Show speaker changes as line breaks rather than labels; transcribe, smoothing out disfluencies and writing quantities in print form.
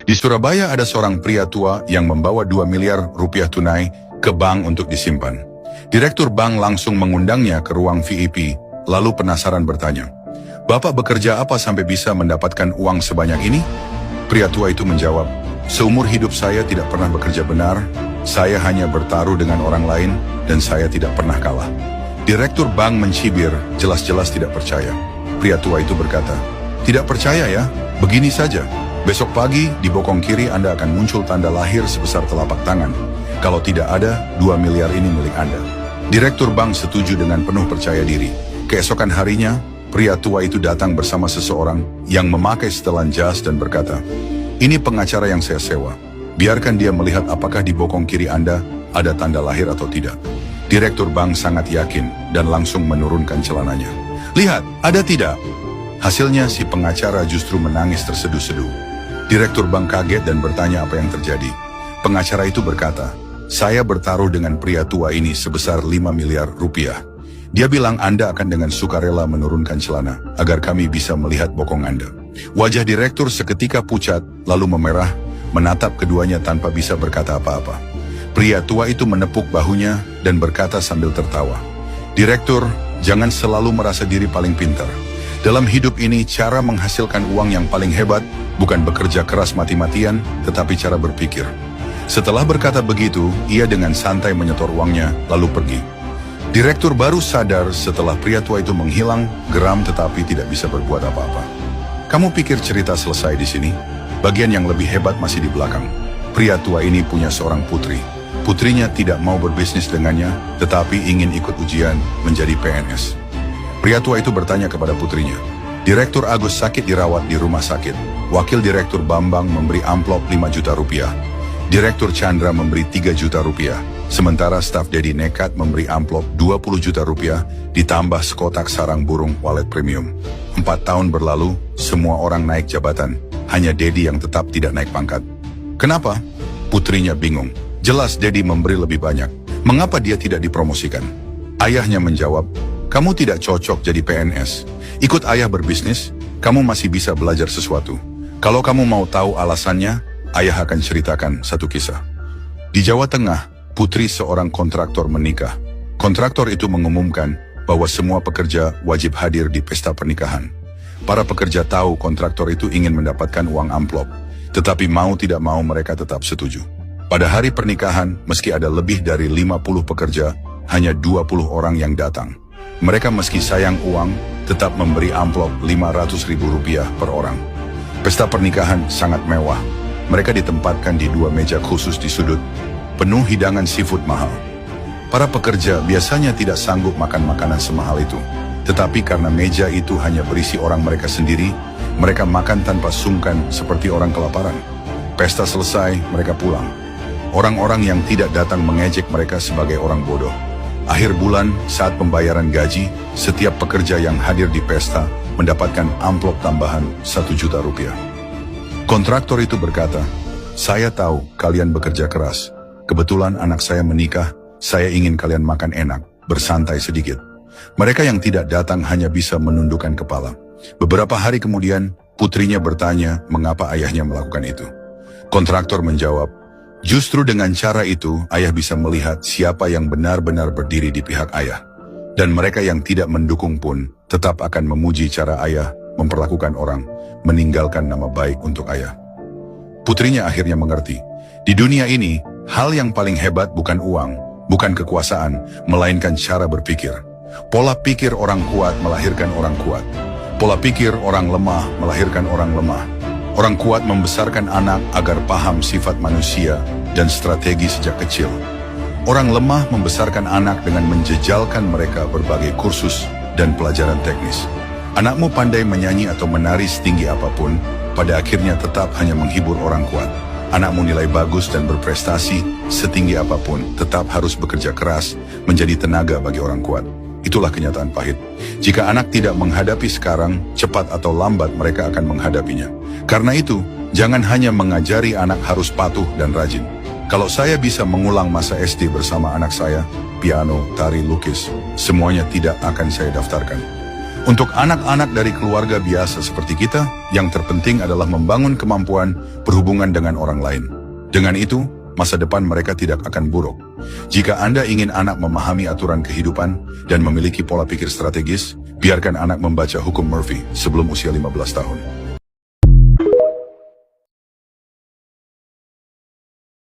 Di Surabaya ada seorang pria tua yang membawa 2 miliar rupiah tunai ke bank untuk disimpan. Direktur bank langsung mengundangnya ke ruang VIP, lalu penasaran bertanya, "Bapak bekerja apa sampai bisa mendapatkan uang sebanyak ini?" Pria tua itu menjawab, "Seumur hidup saya tidak pernah bekerja benar, saya hanya bertaruh dengan orang lain dan saya tidak pernah kalah." Direktur bank mencibir, jelas-jelas tidak percaya. Pria tua itu berkata, "Tidak percaya ya? Begini saja. Besok pagi di bokong kiri Anda akan muncul tanda lahir sebesar telapak tangan. Kalau tidak ada, 2 miliar ini milik Anda." Direktur bank setuju dengan penuh percaya diri. Keesokan harinya, pria tua itu datang bersama seseorang yang memakai setelan jas dan berkata, "Ini pengacara yang saya sewa. Biarkan dia melihat apakah di bokong kiri Anda ada tanda lahir atau tidak." Direktur bank sangat yakin dan langsung menurunkan celananya. "Lihat, ada tidak?" Hasilnya si pengacara justru menangis terseduh-seduh. Direktur bank kaget dan bertanya apa yang terjadi. Pengacara itu berkata, "Saya bertaruh dengan pria tua ini sebesar 5 miliar rupiah. Dia bilang Anda akan dengan sukarela menurunkan celana agar kami bisa melihat bokong Anda." Wajah direktur seketika pucat lalu memerah, menatap keduanya tanpa bisa berkata apa-apa. Pria tua itu menepuk bahunya dan berkata sambil tertawa, "Direktur, jangan selalu merasa diri paling pintar. Dalam hidup ini cara menghasilkan uang yang paling hebat bukan bekerja keras mati-matian, tetapi cara berpikir." Setelah berkata begitu, ia dengan santai menyetor uangnya lalu pergi. Direktur baru sadar setelah pria tua itu menghilang, geram tetapi tidak bisa berbuat apa-apa. Kamu pikir cerita selesai di sini? Bagian yang lebih hebat masih di belakang. Pria tua ini punya seorang putri. Putrinya tidak mau berbisnis dengannya, tetapi ingin ikut ujian menjadi PNS. Pria tua itu bertanya kepada putrinya, "Direktur Agus sakit dirawat di rumah sakit. Wakil Direktur Bambang memberi amplop 5 juta rupiah. Direktur Chandra memberi 3 juta rupiah. Sementara staf Dedi nekat memberi amplop 20 juta rupiah ditambah sekotak sarang burung walet premium. 4 tahun berlalu, semua orang naik jabatan. Hanya Dedi yang tetap tidak naik pangkat. Kenapa?" Putrinya bingung. Jelas Dedi memberi lebih banyak. Mengapa dia tidak dipromosikan? Ayahnya menjawab, "Kamu tidak cocok jadi PNS. Ikut ayah berbisnis, kamu masih bisa belajar sesuatu. Kalau kamu mau tahu alasannya, ayah akan ceritakan satu kisah." Di Jawa Tengah, putri seorang kontraktor menikah. Kontraktor itu mengumumkan bahwa semua pekerja wajib hadir di pesta pernikahan. Para pekerja tahu kontraktor itu ingin mendapatkan uang amplop, tetapi mau tidak mau mereka tetap setuju. Pada hari pernikahan, meski ada lebih dari 50 pekerja, hanya 20 orang yang datang. Mereka meski sayang uang, tetap memberi amplop 500 ribu rupiah per orang. Pesta pernikahan sangat mewah. Mereka ditempatkan di 2 meja khusus di sudut, penuh hidangan seafood mahal. Para pekerja biasanya tidak sanggup makan makanan semahal itu. Tetapi karena meja itu hanya berisi orang mereka sendiri, mereka makan tanpa sungkan seperti orang kelaparan. Pesta selesai, mereka pulang. Orang-orang yang tidak datang mengejek mereka sebagai orang bodoh. Akhir bulan, saat pembayaran gaji, setiap pekerja yang hadir di pesta mendapatkan amplop tambahan 1 juta rupiah. Kontraktor itu berkata, "Saya tahu kalian bekerja keras. Kebetulan anak saya menikah, saya ingin kalian makan enak, bersantai sedikit." Mereka yang tidak datang hanya bisa menundukkan kepala. Beberapa hari kemudian, putrinya bertanya mengapa ayahnya melakukan itu. Kontraktor menjawab, "Justru dengan cara itu, ayah bisa melihat siapa yang benar-benar berdiri di pihak ayah. Dan mereka yang tidak mendukung pun tetap akan memuji cara ayah memperlakukan orang, meninggalkan nama baik untuk ayah." Putrinya akhirnya mengerti. Di dunia ini, hal yang paling hebat bukan uang, bukan kekuasaan, melainkan cara berpikir. Pola pikir orang kuat melahirkan orang kuat. Pola pikir orang lemah melahirkan orang lemah. Orang kuat membesarkan anak agar paham sifat manusia dan strategi sejak kecil. Orang lemah membesarkan anak dengan menjejalkan mereka berbagai kursus dan pelajaran teknis. Anakmu pandai menyanyi atau menari setinggi apapun, pada akhirnya tetap hanya menghibur orang kuat. Anakmu nilai bagus dan berprestasi setinggi apapun, tetap harus bekerja keras menjadi tenaga bagi orang kuat. Itulah kenyataan pahit. Jika anak tidak menghadapi sekarang, cepat atau lambat mereka akan menghadapinya. Karena itu, jangan hanya mengajari anak harus patuh dan rajin. Kalau saya bisa mengulang masa SD bersama anak saya, piano, tari, lukis, semuanya tidak akan saya daftarkan. Untuk anak-anak dari keluarga biasa seperti kita, yang terpenting adalah membangun kemampuan berhubungan dengan orang lain. Dengan itu, masa depan mereka tidak akan buruk. Jika Anda ingin anak memahami aturan kehidupan dan memiliki pola pikir strategis, biarkan anak membaca hukum Murphy sebelum usia 15 tahun.